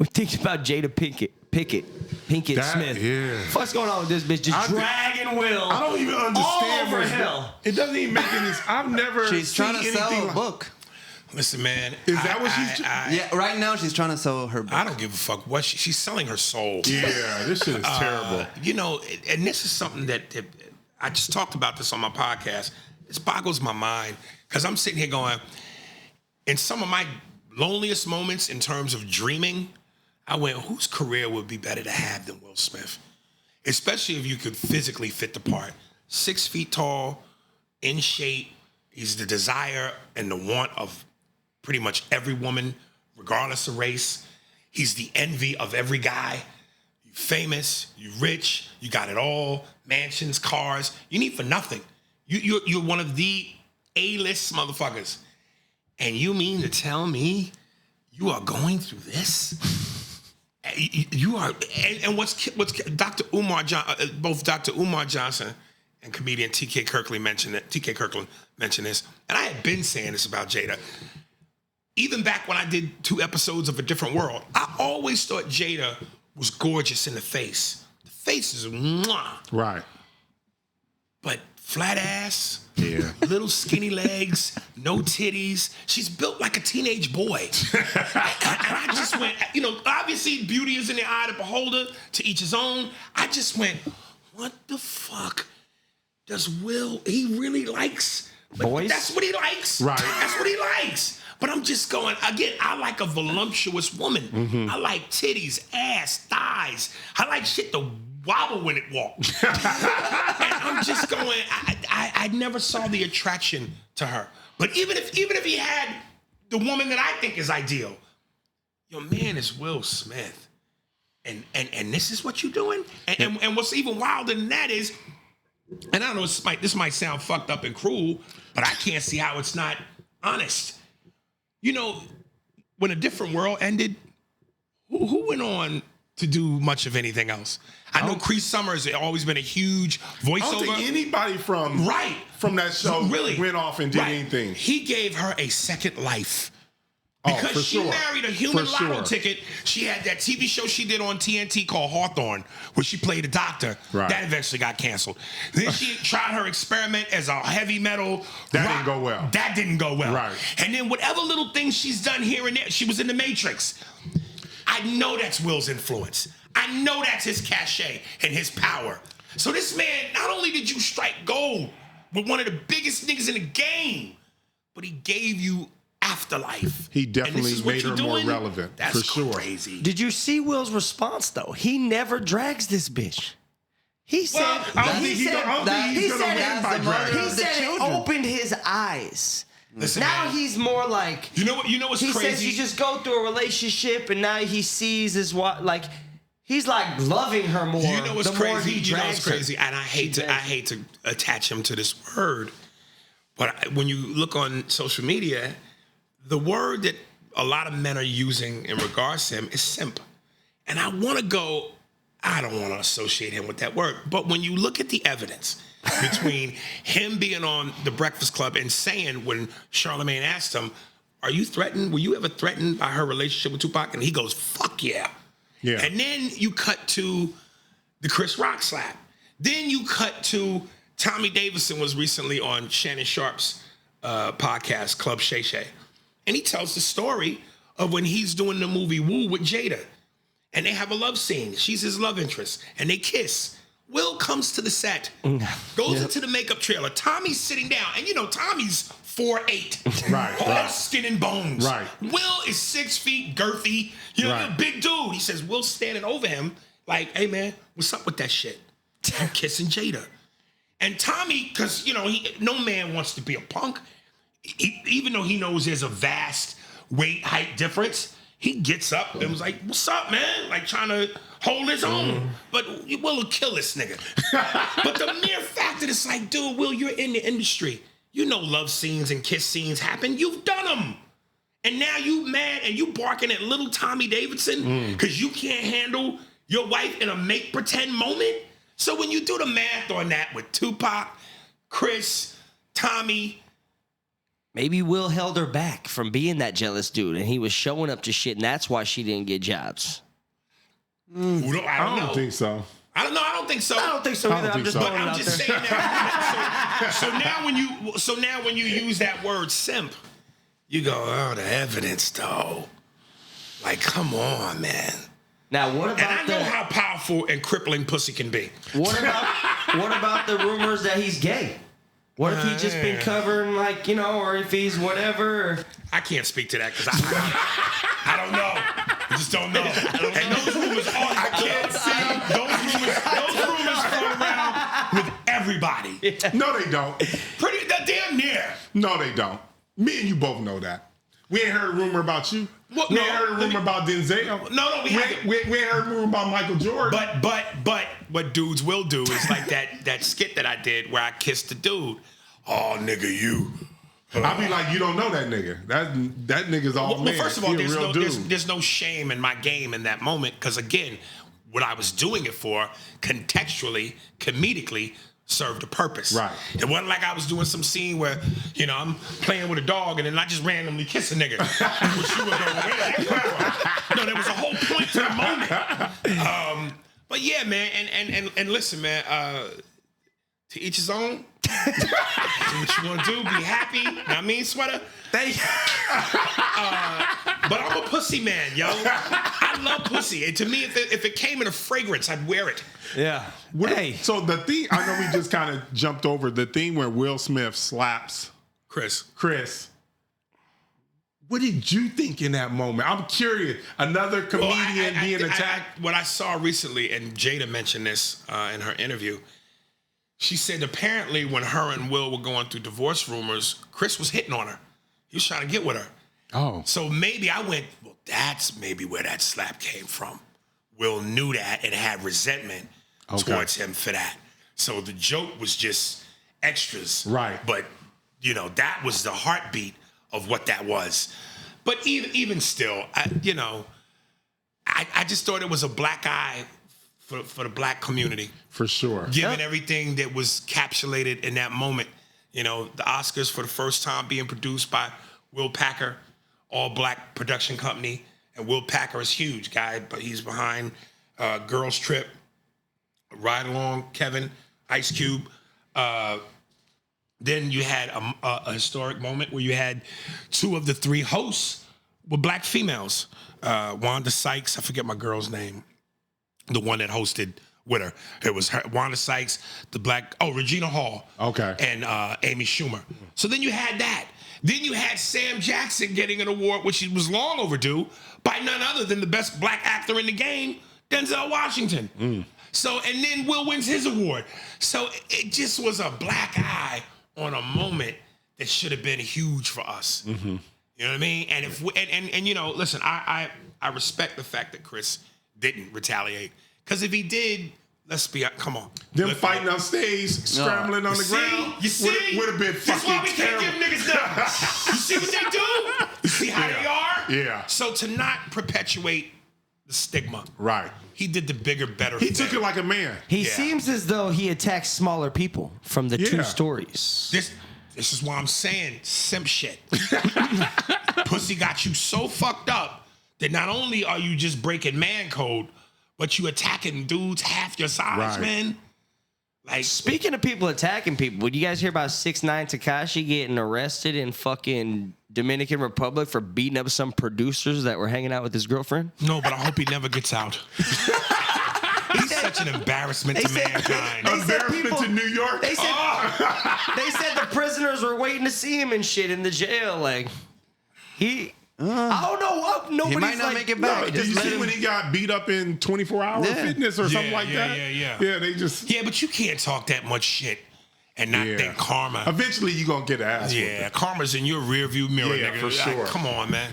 we think about Jada Pinkett Smith. Yeah. What's going on with this bitch? Just dragging Will. I don't even understand. All over hell. It doesn't even make any. I've never. She's trying to sell a book. Listen, man. Is that what she's? Yeah, right now she's trying to sell her book. I don't give a fuck what she's selling her soul. Yeah, this shit is terrible. You know, and this is something that I just talked about this on my podcast. This boggles my mind because I'm sitting here going, in some of my loneliest moments in terms of dreaming, I went, whose career would be better to have than Will Smith? Especially if you could physically fit the part. 6 feet tall, in shape. He's the desire and the want of pretty much every woman, regardless of race. He's the envy of every guy. You famous, you rich, you got it all, mansions, cars. You need for nothing. You're one of the A-list motherfuckers. And you mean to tell me you are going through this? You are, and what's Dr. Umar both Dr. Umar Johnson and comedian T.K. Kirkland mentioned this, and I had been saying this about Jada. Even back when I did 2 episodes of A Different World, I always thought Jada was gorgeous in the face. The face is mwah. Right. But flat ass, yeah, little skinny legs, no titties. She's built like a teenage boy. And I just went, you know, obviously beauty is in the eye of the beholder, to each his own. I just went, what the fuck does Will, he really likes? Boys? That's what he likes. Right. That's what he likes. But I'm just going, again, I like a voluptuous woman. Mm-hmm. I like titties, ass, thighs. I like shit to wobble when it walks. And I'm just going, I never saw the attraction to her. But even if he had the woman that I think is ideal, your man is Will Smith. And this is what you're doing? And what's even wilder than that is, and I don't know, this might sound fucked up and cruel, but I can't see how it's not honest. You know, when A Different World ended, who went on to do much of anything else? I know Cree Summers has always been a huge voiceover. I don't think anybody from that show really went off and did anything. He gave her a second life. Oh, Because she married a human lotto ticket. She had that TV show she did on TNT called Hawthorne, where she played a doctor. Right. That eventually got canceled. Then she tried her experiment as a heavy metal That rock. didn't go well. That didn't go well. Right. And then whatever little things she's done here and there, she was in The Matrix. I know that's Will's influence. I know that's his cachet and his power. So this man, not only did you strike gold with one of the biggest niggas in the game, but he gave you afterlife. He definitely made her more relevant. That's for sure. crazy. Did you see Will's response though? He never drags this bitch. He said I don't think he's gonna win by drag. He said it opened his eyes. Listen, now man, he's more like, you know what's he crazy? says you just go through a relationship and now he sees his what, like he's like loving her more. You know what's the crazy? more he You know what's drags her. crazy? And I hate to attach him to this word, but when you look on social media, the word that a lot of men are using in regards to him is simp. And I want to go, I don't want to associate him with that word. But when you look at the evidence between him being on The Breakfast Club and saying, when Charlamagne asked him, are you threatened? Were you ever threatened by her relationship with Tupac? And he goes, fuck yeah. Yeah. And then you cut to the Chris Rock slap. Then you cut to Tommy Davidson was recently on Shannon Sharp's podcast, Club Shay Shay. And he tells the story of when he's doing the movie Woo with Jada. And they have a love scene. She's his love interest. And they kiss. Will comes to the set, goes into the makeup trailer. Tommy's sitting down. And you know, Tommy's 4'8". All skin and bones. Right. Will is 6 feet, girthy. You know, a big dude. He says, Will's standing over him like, hey, man, what's up with that shit? I'm kissing Jada. And Tommy, because, you know, no man wants to be a punk. Even though he knows there's a vast weight height difference, he gets up and was like, what's up, man? Like trying to hold his own. But Will kill this nigga. But the mere fact that it's like, dude, Will, you're in the industry. You know love scenes and kiss scenes happen. You've done them. And now you mad and you barking at little Tommy Davidson because you can't handle your wife in a make pretend moment. So when you do the math on that with Tupac, Chris, Tommy, maybe Will held her back from being that jealous dude, and he was showing up to shit, and that's why she didn't get jobs. I don't think so. I don't know. I don't think so. I don't think so either. I'm just throwing it out there. saying that. So now when you use that word simp, you go, oh, the evidence though. Like, come on, man. Now, what about and I know how powerful and crippling pussy can be. What about the rumors that he's gay? What if he just been covering, like, you know, or if he's whatever? Or... I can't speak to that because I don't know. I just don't know. And those rumors are. I can't see. Those rumors go around with everybody. Yeah. No, they don't. Pretty damn near. No, they don't. Me and you both know that. We ain't heard a rumor about you. We ain't heard a rumor about Denzel. No, we haven't. We ain't heard a rumor about Michael Jordan. But what dudes will do is like that skit that I did where I kissed the dude. Oh, nigga, you. I'll be like, you don't know that nigga. That nigga's all man. Well, first of all, there's no shame in my game in that moment because, again, what I was doing it for, contextually, comedically, served a purpose. Right. It wasn't like I was doing some scene where, you know, I'm playing with a dog and then I just randomly kiss a nigga. Which you would go, where did that come from? No, there was a whole point to the moment. But yeah, man, and listen, man, to each his own. Do what you want to do. Be happy. Know what I mean, sweater? Thank you. But I'm a pussy man, yo. I love pussy. And to me, if it came in a fragrance, I'd wear it. Yeah. So the thing, I know we just kind of jumped over the thing where Will Smith slaps Chris. What did you think in that moment? I'm curious. Another comedian being attacked. What I saw recently, and Jada mentioned this in her interview, she said apparently when her and Will were going through divorce rumors, Chris was hitting on her. He was trying to get with her. Oh. So maybe I went, well, that's maybe where that slap came from. Will knew that and had resentment towards him for that. So the joke was just extras. Right. But, you know, that was the heartbeat of what that was. But even still, I just thought it was a black eye for the black community. For sure. Given everything that was capsulated in that moment. You know, the Oscars for the first time being produced by Will Packer, all black production company. And Will Packer is huge, guy, but he's behind Girls Trip, Ride Along, Kevin, Ice Cube. Then you had a historic moment where you had two of the three hosts were black females. Wanda Sykes, I forget my girl's name, the one that hosted with her. It was her, Wanda Sykes, Regina Hall. Okay. And Amy Schumer. So then you had that. Then you had Sam Jackson getting an award, which was long overdue, by none other than the best black actor in the game, Denzel Washington. So, and then Will wins his award. So it just was a black eye on a moment that should have been huge for us. Mm-hmm. You know what I mean? And if and you know, listen, I respect the fact that Chris didn't retaliate. Because if he did, come on. Them fighting on stage, scrambling on the ground. You see? Would have been fucking terrible. That's why we can't give niggas numbers. You see what they do? You see how they are? Yeah. So to not perpetuate the stigma. Right. He did the bigger, better He thing. took it like a man. He seems as though he attacks smaller people from the two stories. This is why I'm saying simp shit. Pussy got you so fucked up that not only are you just breaking man code, but you attacking dudes half your size, man. Like, speaking of people attacking people, did you guys hear about 6ix9ine Tekashi getting arrested in fucking Dominican Republic for beating up some producers that were hanging out with his girlfriend? No, but I hope he never gets out. He's such an embarrassment to mankind. Embarrassment to New York. They said the prisoners were waiting to see him and shit in the jail. Like, I don't know what. Nobody's he might not make it back. No, did you see when he got beat up in 24-hour fitness or something like that? Yeah, they just... Yeah, but you can't talk that much shit and not think karma. Eventually, you're going to get ass. Karma's in your rearview mirror, nigga. For sure. Come on, man.